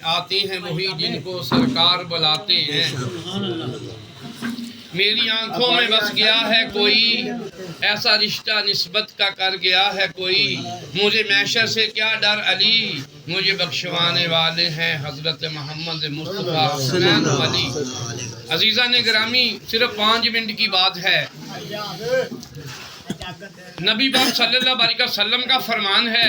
آتے ہیں وہی جن کو سرکار بلاتے ہیں۔ میری آنکھوں میں بس گیا ہے کوئی، ایسا رشتہ نسبت کا کر گیا ہے کوئی، مجھے محشر سے کیا ڈر علی، مجھے بخشوانے والے ہیں حضرت محمد مصطفیٰ حسین علی۔ عزیزان گرامی، صرف 5 منٹ کی بات ہے۔ نبی پاک صلی اللہ علیہ وسلم کا فرمان ہے،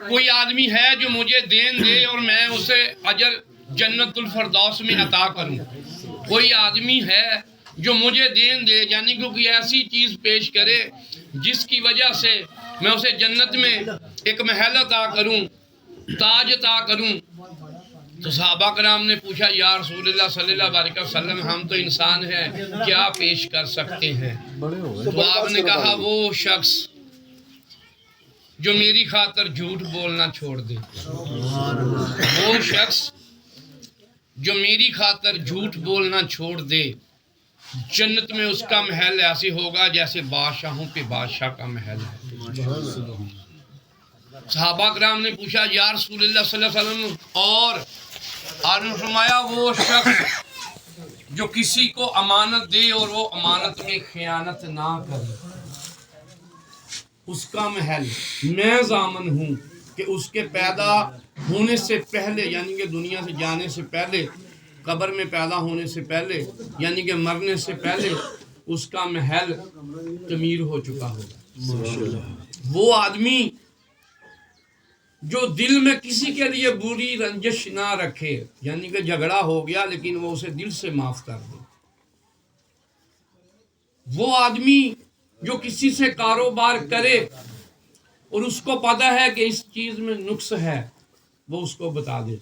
کوئی آدمی ہے جو مجھے دین دے اور میں اسے اجر جنت الفردوس میں عطا کروں۔ کوئی آدمی ہے جو مجھے دین دے، یعنی کہ کوئی ایسی چیز پیش کرے جس کی وجہ سے میں اسے جنت میں ایک محل عطا کروں، تاج عطا کروں۔ تو صحابہ کرام نے پوچھا، یا رسول اللہ صلی اللہ علیہ وسلم، ہم تو انسان ہیں، کیا پیش کر سکتے ہیں؟ تو آپ نے کہا، وہ شخص جو میری خاطر جھوٹ بولنا چھوڑ دے، وہ شخص جو میری خاطر جھوٹ بولنا چھوڑ دے، جنت میں اس کا محل ایسے ہوگا جیسے بادشاہوں پہ بادشاہ کا محل ہے۔ صحابہ کرام نے پوچھا، یا رسول اللہ صلی اللہ علیہ وسلم، اور آپ نے فرمایا، وہ شخص جو کسی کو امانت دے اور وہ امانت میں خیانت نہ کرے، اس کا محل، میں ضامن ہوں کہ اس کے پیدا ہونے سے پہلے، یعنی کہ دنیا سے جانے سے پہلے، قبر میں پیدا ہونے سے پہلے، یعنی کہ مرنے سے پہلے، اس کا محل تعمیر ہو چکا ہوگا۔ وہ آدمی جو دل میں کسی کے لیے بری رنجش نہ رکھے، یعنی کہ جھگڑا ہو گیا لیکن وہ اسے دل سے معاف کر دے۔ وہ آدمی جو کسی سے کاروبار کرے اور اس کو پتہ ہے کہ اس چیز میں نقص ہے، وہ اس کو بتا دے،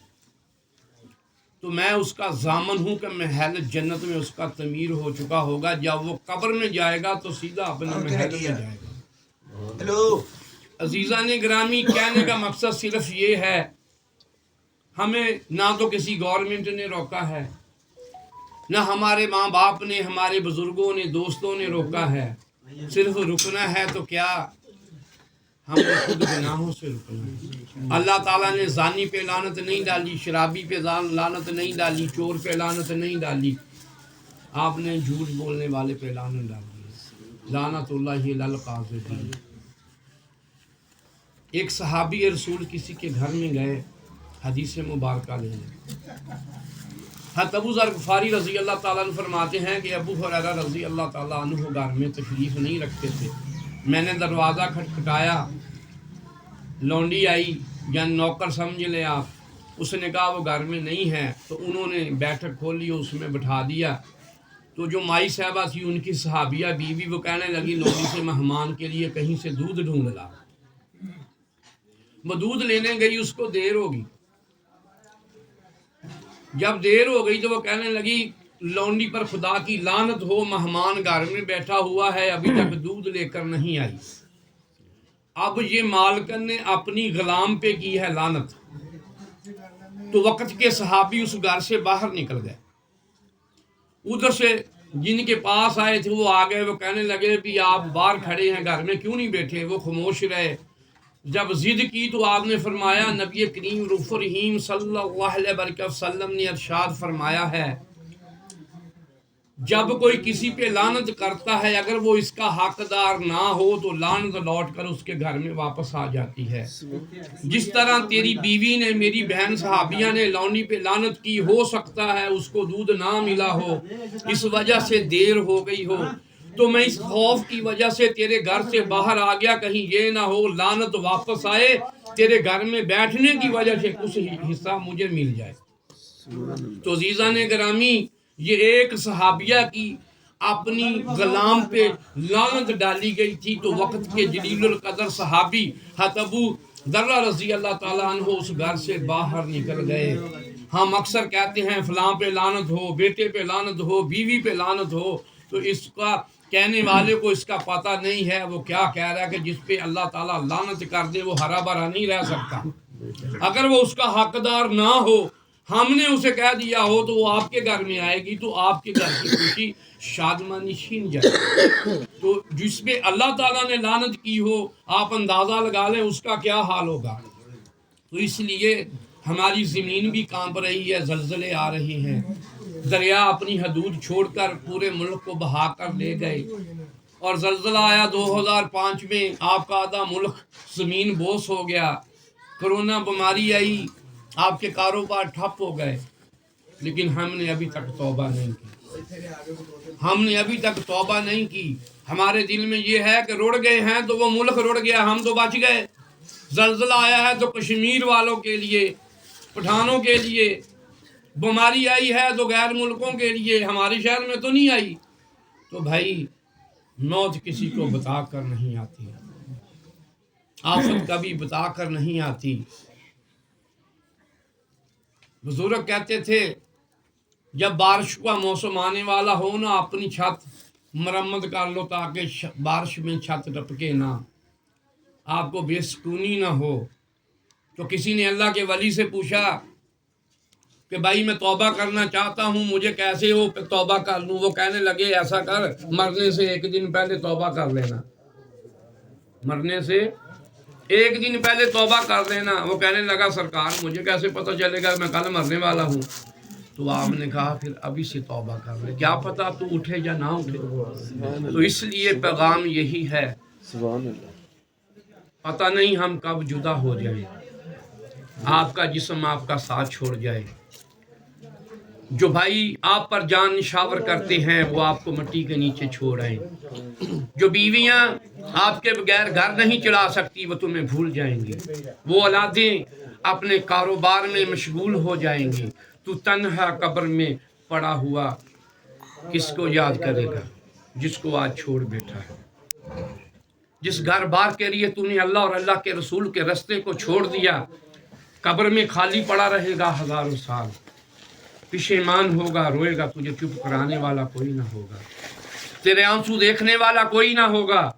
تو میں اس کا ضامن ہوں کہ محل جنت میں اس کا تعمیر ہو چکا ہوگا۔ جب وہ قبر میں جائے گا تو سیدھا اپنے محل میں جائے گا۔ عزیزان گرامی، کہنے کا مقصد صرف یہ ہے، ہمیں نہ تو کسی گورنمنٹ نے روکا ہے، نہ ہمارے ماں باپ نے، ہمارے بزرگوں نے، دوستوں نے روکا ہے۔ صرف رکنا ہے تو کیا، ہم نے خود گناہوں سے رکنا ہے۔ اللہ تعالیٰ نے زانی پہ لعنت نہیں ڈالی، شرابی پہ لعنت نہیں ڈالی، چور پہ لعنت نہیں ڈالی، آپ نے جھوٹ بولنے والے پہ لعنت ڈالی، لعنت اللہ علی القاذبین۔ ایک صحابی رسول کسی کے گھر میں گئے حدیث مبارکہ لینے۔ حضرت ابو ذر غفاری رضی اللہ تعالیٰ عنہ فرماتے ہیں کہ ابو ہریرہ رضی اللہ تعالیٰ عنہ گھر میں تشریف نہیں رکھتے تھے۔ میں نے دروازہ کھٹکھٹایا، لونڈی آئی، یا نوکر سمجھ لیں آپ، اس نے کہا وہ گھر میں نہیں ہے، تو انہوں نے بیٹھک کھولی، اس میں بٹھا دیا۔ تو جو مائی صاحبہ تھی، ان کی صحابیہ بیوی، وہ کہنے لگی، لونڈی سے مہمان کے لیے کہیں سے دودھ ڈھونڈ لا۔ وہ دودھ لینے گئی، اس کو دیر ہوگی۔ جب دیر ہو گئی تو وہ کہنے لگی، لونڈی پر خدا کی لعنت ہو، مہمان گھر میں بیٹھا ہوا ہے، ابھی تک دودھ لے کر نہیں آئی۔ اب یہ مالکن نے اپنی غلام پہ کی ہے لعنت۔ تو وقت کے صحابی اس گھر سے باہر نکل گئے، ادھر سے جن کے پاس آئے تھے وہ آ گئے، وہ کہنے لگے بھی آپ باہر کھڑے ہیں، گھر میں کیوں نہیں بیٹھے؟ وہ خاموش رہے۔ جب ضد کی تو آپ نے فرمایا، نبی کریم رؤوف رحیم صلی اللہ علیہ وسلم نے ارشاد فرمایا ہے، جب کوئی کسی پہ لعنت کرتا ہے، اگر وہ اس کا حقدار نہ ہو تو لعنت لوٹ کر اس کے گھر میں واپس آ جاتی ہے۔ جس طرح تیری بیوی نے، میری بہن صحابیہ نے لونڈی پہ لعنت کی، ہو سکتا ہے اس کو دودھ نہ ملا ہو، اس وجہ سے دیر ہو گئی ہو، تو میں اس خوف کی وجہ سے تیرے گھر سے باہر آ گیا، کہیں یہ نہ ہو لعنت واپس آئے، تیرے گھر میں بیٹھنے کی وجہ سے کچھ حصہ مجھے مل جائے۔ تو عزیزان گرامی، یہ ایک صحابیہ کی اپنی غلام پہ لعنت ڈالی گئی تھی، تو وقت کے جلیل القدر صحابی حضرت ابو ذر رضی اللہ تعالیٰ عنہ اس گھر سے باہر نکل گئے۔ ہم اکثر کہتے ہیں فلاں پہ لعنت ہو، بیٹے پہ لعنت ہو، بیوی پہ لعنت ہو، تو اس کا کہنے والے کو اس کا پتہ نہیں ہے، وہ کیا کہہ رہا ہے کہ جس پہ اللہ تعالیٰ لعنت کر دے وہ ہرا بھرا نہیں رہ سکتا۔ اگر وہ اس کا حقدار نہ ہو، ہم نے اسے کہہ دیا ہو، تو وہ آپ کے گھر میں آئے گی، تو آپ کے گھر کی خوشی شادمانی چھین جائے۔ تو جس پہ اللہ تعالیٰ نے لعنت کی ہو، آپ اندازہ لگا لیں اس کا کیا حال ہوگا۔ تو اس لیے ہماری زمین بھی کانپ رہی ہے، زلزلے آ رہے ہیں، دریا اپنی حدود چھوڑ کر پورے ملک کو بہا کر لے گئے، اور زلزلہ آیا 2005 میں، آپ کا آدھا ملک زمین بوس ہو گیا، کرونا بیماری آئی، آپ کے کاروبار ٹھپ ہو گئے، لیکن ہم نے ابھی تک توبہ نہیں کی، ہم نے ابھی تک توبہ نہیں کی۔ ہمارے دل میں یہ ہے کہ رڑ گئے ہیں تو وہ ملک رڑ گیا، ہم تو بچ گئے۔ زلزلہ آیا ہے تو کشمیر والوں کے لیے، پٹھانوں کے لیے، بیماری آئی ہے تو غیر ملکوں کے لیے، ہمارے شہر میں تو نہیں آئی۔ تو بھائی موت کسی کو بتا کر نہیں آتی، آفت کبھی بتا کر نہیں آتی۔ بزرگ کہتے تھے جب بارش کا موسم آنے والا ہو نا، اپنی چھت مرمت کر لو تاکہ بارش میں چھت ٹپکے نہ، آپ کو بے سکونی نہ ہو۔ تو کسی نے اللہ کے ولی سے پوچھا کہ بھائی میں توبہ کرنا چاہتا ہوں، مجھے کیسے ہو توبہ کر لوں؟ وہ کہنے لگے ایسا کر، مرنے سے ایک دن پہلے توبہ کر لینا، مرنے سے ایک دن پہلے توبہ کر لینا۔ وہ کہنے لگا سرکار مجھے کیسے پتہ چلے گا میں کل مرنے والا ہوں؟ تو آپ نے کہا پھر ابھی سے توبہ کر لے، کیا پتہ تو اٹھے یا نہ اٹھے۔ تو اس لیے پیغام یہی ہے، پتہ نہیں ہم کب جدا ہو جائیں، آپ کا جسم آپ کا ساتھ چھوڑ جائے۔ جو بھائی آپ پر جان نشاور کرتے ہیں وہ آپ کو مٹی کے نیچے چھوڑ آئیں، جو بیویاں آپ کے بغیر گھر نہیں چلا سکتی وہ تمہیں بھول جائیں گی، وہ اولادیں اپنے کاروبار میں مشغول ہو جائیں گی، تو تنہا قبر میں پڑا ہوا کس کو یاد کرے گا جس کو آج چھوڑ بیٹھا ہے۔ جس گھر بار کے لیے تو نے اللہ اور اللہ کے رسول کے رستے کو چھوڑ دیا، قبر میں خالی پڑا رہے گا ہزاروں سال، پشیمان ہوگا، روئے گا، تجھے چپ کرانے والا کوئی نہ ہوگا، تیرے آنسو دیکھنے والا کوئی نہ ہوگا،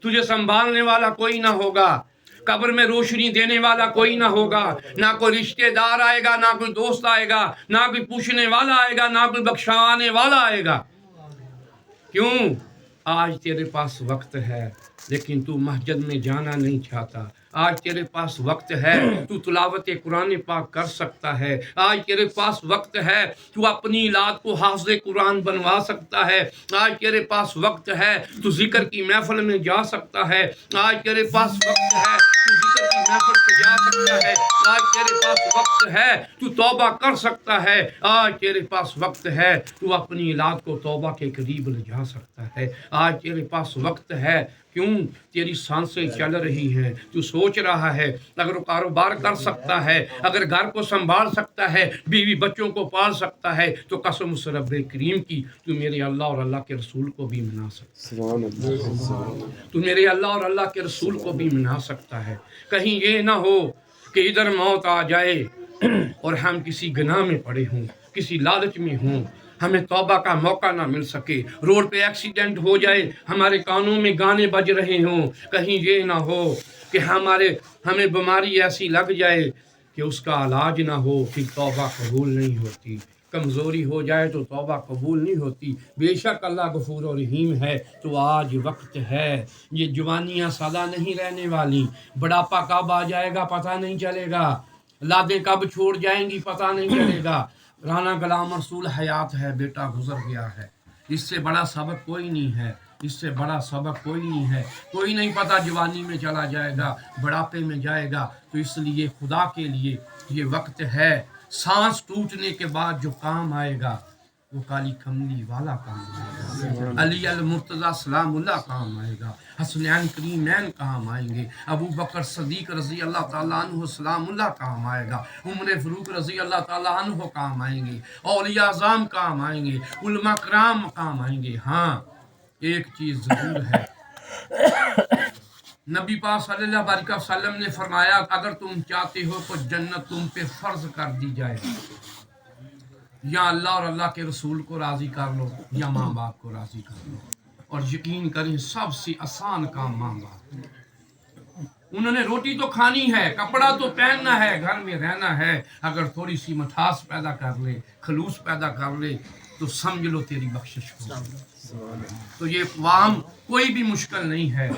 تجھے سنبھالنے والا کوئی نہ ہوگا، قبر میں روشنی دینے والا کوئی نہ ہوگا، نہ کوئی رشتہ دار آئے گا، نہ کوئی دوست آئے گا، نہ کوئی پوچھنے والا آئے گا، نہ کوئی بخشوانے والا آئے گا۔ کیوں؟ آج تیرے پاس وقت ہے لیکن تو مسجد میں جانا نہیں چاہتا، آج تیرے پاس وقت ہے تو تلاوت قرآن پاک کر سکتا ہے، آج تیرے پاس وقت ہے تو اپنی اولاد کو حافظ قرآن بنوا سکتا ہے، آج تیرے پاس وقت ہے تو ذکر کی محفل میں جا سکتا ہے، آج تیرے پاس وقت ہے تو ذکر کی محفل پہ جا سکتا ہے، آج تیرے پاس وقت ہے تو توبہ کر سکتا ہے، آج تیرے پاس وقت ہے تو اپنی اولاد کو توبہ کے قریب لے جا سکتا ہے، آج تیرے پاس وقت ہے۔ کیوں؟ تیری سانسیں چل رہی ہیں، تو سوچ رہا ہے اگر وہ کاروبار کر سکتا ہے، اگر گھر کو سنبھال سکتا ہے، بیوی بچوں کو پال سکتا ہے، تو قسم اس رب کریم کی تو میرے اللہ اور اللہ کے رسول کو بھی منا سکتا ہے، تو میرے اللہ اور اللہ کے رسول کو بھی منا سکتا ہے۔ کہیں یہ نہ ہو کہ ادھر موت آ جائے اور ہم کسی گناہ میں پڑے ہوں، کسی لالچ میں ہوں، ہمیں توبہ کا موقع نہ مل سکے، روڈ پہ ایکسیڈنٹ ہو جائے، ہمارے کانوں میں گانے بج رہے ہوں، کہیں یہ نہ ہو کہ ہمیں بیماری ایسی لگ جائے کہ اس کا علاج نہ ہو، پھر توبہ قبول نہیں ہوتی، کمزوری ہو جائے تو توبہ قبول نہیں ہوتی۔ بے شک اللہ غفور و رحیم ہے، تو آج وقت ہے، یہ جوانیاں سدا نہیں رہنے والی، بڑھاپا کب آ جائے گا پتہ نہیں چلے گا، لادیں کب چھوڑ جائیں گی پتہ نہیں چلے گا۔ رانا غلام رسول حیات ہے، بیٹا گزر گیا ہے، اس سے بڑا سبق کوئی نہیں ہے، اس سے بڑا سبق کوئی نہیں ہے، کوئی نہیں پتا جوانی میں چلا جائے گا، بڑھاپے میں جائے گا، تو اس لیے خدا کے لیے یہ وقت ہے، سانس ٹوٹنے کے بعد جو کام آئے گا وہ کالی کملی والا کام آئے گا، علی المرتضیٰ سلام اللہ کام آئے گا، حسنین کریمین کام آئیں گے، ابو بکر صدیق رضی اللہ تعالیٰ عنہ سلام اللہ کام آئے گا، عمر فاروق رضی اللہ تعالیٰ عنہ کام آئیں گے، اولیاء اعظام کام آئیں گے، علماء کرام کام آئیں گے۔ ہاں ایک چیز ضرور ہے، نبی پاک صلی اللہ علیہ وسلم نے فرمایا اگر تم چاہتے ہو تو جنت تم پہ فرض کر دی جائے، یا اللہ اور اللہ کے رسول کو راضی کر لو یا ماں باپ کو راضی کر لو، اور یقین کریں سب سے آسان کام ماں باپ، انہوں نے روٹی تو کھانی ہے، کپڑا تو پہننا ہے، گھر میں رہنا ہے، اگر تھوڑی سی مٹھاس پیدا کر لے، خلوص پیدا کر لے تو سمجھ لو تیری بخشش ہو. تو یہ وام کوئی بھی مشکل نہیں ہے،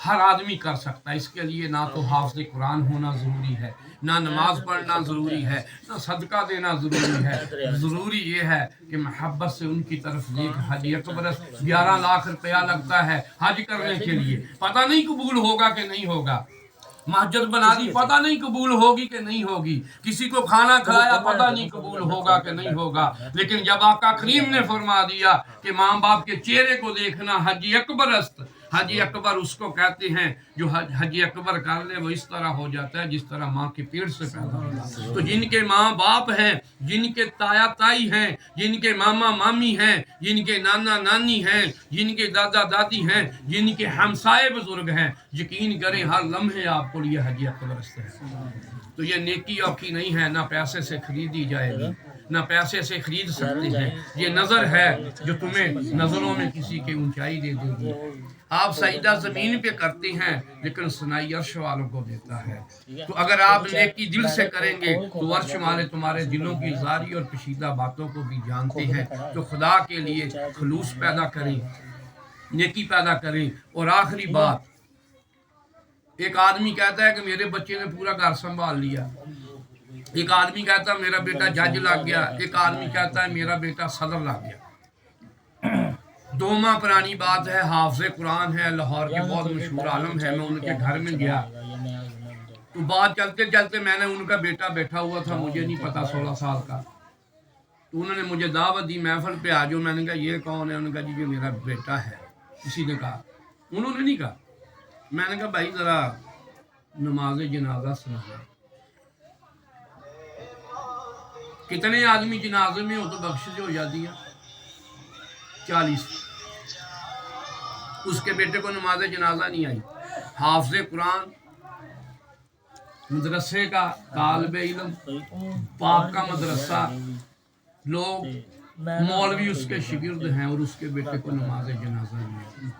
ہر آدمی کر سکتا ہے. اس کے لیے نہ تو حافظ قرآن ہونا ضروری ہے، نہ نماز پڑھنا ضروری ہے، نہ صدقہ دینا ضروری ہے. ضروری یہ ہے کہ محبت سے ان کی طرف دیکھ. حج اکبر 11 لاکھ روپیہ لگتا ہے حج کرنے کے لیے، پتہ نہیں قبول ہوگا کہ نہیں ہوگا. مسجد بنا دی، پتہ نہیں قبول ہوگی کہ نہیں ہوگی. کسی کو کھانا کھلایا، پتہ نہیں قبول ہوگا کہ نہیں ہوگا. لیکن جب آقا کریم نے فرما دیا کہ ماں باپ کے چہرے کو دیکھنا حج اکبر است، حج اکبر اس کو کہتے ہیں جو حج اکبر کر لے وہ اس طرح ہو جاتا ہے جس طرح ماں کے پیٹ سے پیدا ہوگا. تو جن کے ماں باپ ہیں، جن کے تایا تائی ہیں، جن کے ماما مامی ہیں، جن کے نانا نانی ہیں، جن کے دادا دادی ہیں، جن کے ہمسائے بزرگ ہیں، یقین کریں ہر لمحے آپ کو لیے حج اکبر است ہے. تو یہ نیکی اوکھی نہیں ہے، نہ پیسے سے خریدی جائے گی، نہ پیسے سے خرید سکتے ہیں. یہ نظر ہے جو تمہیں نظروں میں کسی کی اونچائی دے دے گی. آپ سجدہ زمین پہ کرتے ہیں لیکن سنائی عرش والوں کو دیتا ہے. تو اگر آپ نیکی دل سے کریں گے تو عرش والے تمہارے دلوں کی ظاہری اور کشیدہ باتوں کو بھی جانتے ہیں. تو خدا کے لیے خلوص پیدا کریں، نیکی پیدا کریں. اور آخری بات، ایک آدمی کہتا ہے کہ میرے بچے نے پورا گھر سنبھال لیا، ایک آدمی کہتا ہے میرا بیٹا جج لگ گیا، ایک آدمی کہتا ہے میرا بیٹا صدر لگ گیا. دوما پرانی بات ہے. حافظ قرآن ہے، لاہور کے بہت مشہور عالم ہے. میں ان کے گھر میں گیا تو بات چلتے چلتے میں نے ان کا بیٹا بیٹھا ہوا تھا، مجھے نہیں پتا 16 سال کا. تو انہوں نے مجھے دعوت دی محفل پہ آ جاؤ. میں نے کہا یہ کون ہے؟ انہوں نے کہا جی یہ میرا بیٹا ہے. کسی نے کہا، انہوں نے نہیں کہا. میں نے کہا بھائی ذرا نماز جنازہ سنا. کتنے آدمی جنازے میں ہو تو بخشش ہو جاتی ہے؟ 40. اس کے بیٹے کو نماز جنازہ نہیں آئی. حافظ قرآن، مدرسے کا طالب علم، پاک کا مدرسہ، لوگ مولوی اس کے شاگرد ہیں اور اس کے بیٹے کو نماز جنازہ نہیں آئی.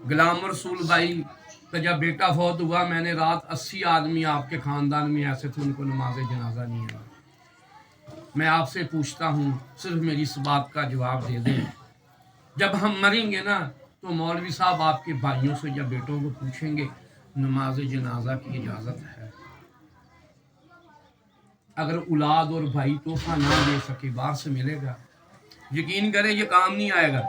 غلام رسول بھائی کا جب بیٹا فوت ہوا، میں نے رات 80 آدمی آپ کے خاندان میں ایسے تھے ان کو نماز جنازہ نہیں آئی. میں آپ سے پوچھتا ہوں، صرف میری اس بات کا جواب دے دیں. جب ہم مریں گے نا تو مولوی صاحب آپ کے بھائیوں سے یا بیٹوں کو پوچھیں گے نماز جنازہ کی اجازت ہے؟ اگر اولاد اور بھائی تحفہ نہ دے سکے باہر سے ملے گا. یقین کریں یہ کام نہیں آئے گا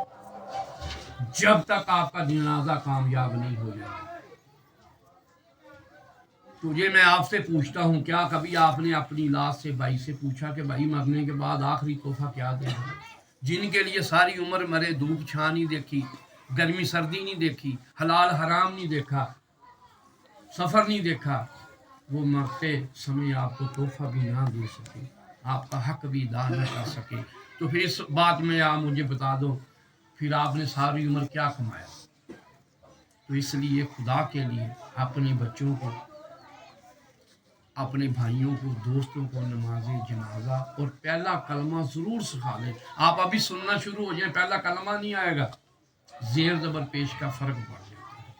جب تک آپ کا جنازہ کامیاب نہیں ہو جائے گا. تو یہ میں آپ سے پوچھتا ہوں، کیا کبھی آپ نے اپنی اولاد سے، بھائی سے پوچھا کہ بھائی مرنے کے بعد آخری تحفہ کیا دے گا؟ جن کے لیے ساری عمر مرے، دھوپ چھاں نہیں دیکھی، گرمی سردی نہیں دیکھی، حلال حرام نہیں دیکھا، سفر نہیں دیکھا، وہ مرتے سمے آپ کو تحفہ بھی نہ دے سکے، آپ کا حق بھی ادا نہ کر سکے. تو پھر اس بات میں آپ مجھے بتا دو پھر آپ نے ساری عمر کیا کمایا؟ تو اس لیے خدا کے لیے اپنے بچوں کو، اپنے بھائیوں کو، دوستوں کو نماز جنازہ اور پہلا کلمہ ضرور سکھا لیں. آپ ابھی سننا شروع ہو جائیں، پہلا کلمہ نہیں آئے گا، زیر زبر پیش کا فرق پڑ جاتا ہے.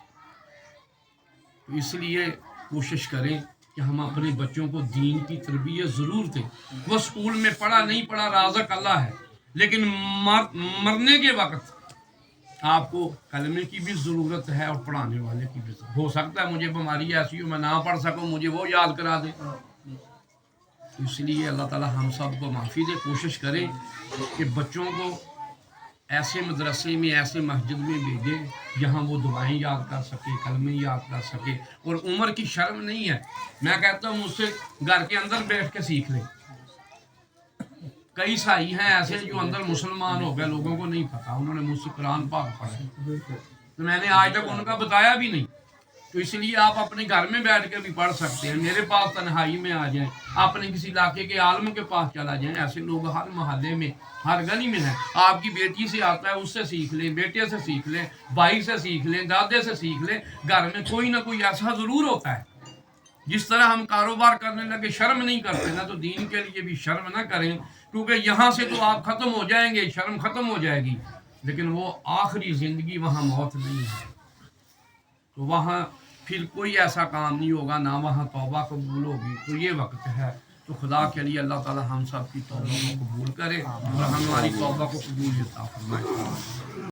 تو اس لیے کوشش کریں کہ ہم اپنے بچوں کو دین کی تربیت ضرور دیں. وہ اسکول میں پڑھا نہیں پڑھا رازق اللہ ہے، لیکن مرنے کے وقت آپ کو کلمے کی بھی ضرورت ہے اور پڑھانے والے کی بھی ضرورت. ہو سکتا ہے مجھے بیماری ایسی ہو میں نہ پڑھ سکوں، مجھے وہ یاد کرا دے. اس لیے اللہ تعالی ہم سب کو معافی دے. کوشش کریں کہ بچوں کو ایسے مدرسے میں، ایسے مسجد میں بھیجیں جہاں وہ دعائیں یاد کر سکے، کلمے یاد کر سکے. اور عمر کی شرم نہیں ہے. میں کہتا ہوں مجھ سے گھر کے اندر بیٹھ کے سیکھ لیں. کئی سائی ہیں ایسے جو اندر مسلمان ہو گئے، لوگوں کو نہیں پتا، انہوں نے مجھ سے قرآن پاک پڑھا تو میں نے آج تک ان کا بتایا بھی نہیں. تو اس لیے آپ اپنے گھر میں بیٹھ کے بھی پڑھ سکتے ہیں. میرے پاس تنہائی میں آ جائیں، اپنے کسی علاقے کے عالم کے پاس چلا جائیں. ایسے لوگ ہر محلے میں، ہر گلی میں ہیں. آپ کی بیٹی سے آتا ہے اس سے سیکھ لیں، بیٹے سے سیکھ لیں، بھائی سے سیکھ لیں، دادے سے سیکھ لیں. گھر میں کوئی نہ کوئی ایسا ضرور ہوتا ہے. جس طرح ہم کاروبار کرنے لگے شرم نہیں کرتے نا، تو دین کے لیے بھی شرم نہ کریں. کیونکہ یہاں سے تو آپ ختم ہو جائیں گے، شرم ختم ہو جائے گی، لیکن وہ آخری زندگی وہاں موت نہیں ہے. تو وہاں پھر کوئی ایسا کام نہیں ہوگا، نہ وہاں توبہ قبول ہوگی. تو یہ وقت ہے تو خدا کے لیے اللہ تعالی ہم سب کی توبہ کو قبول کرے اور ہماری توبہ کو قبول عطا فرمائے.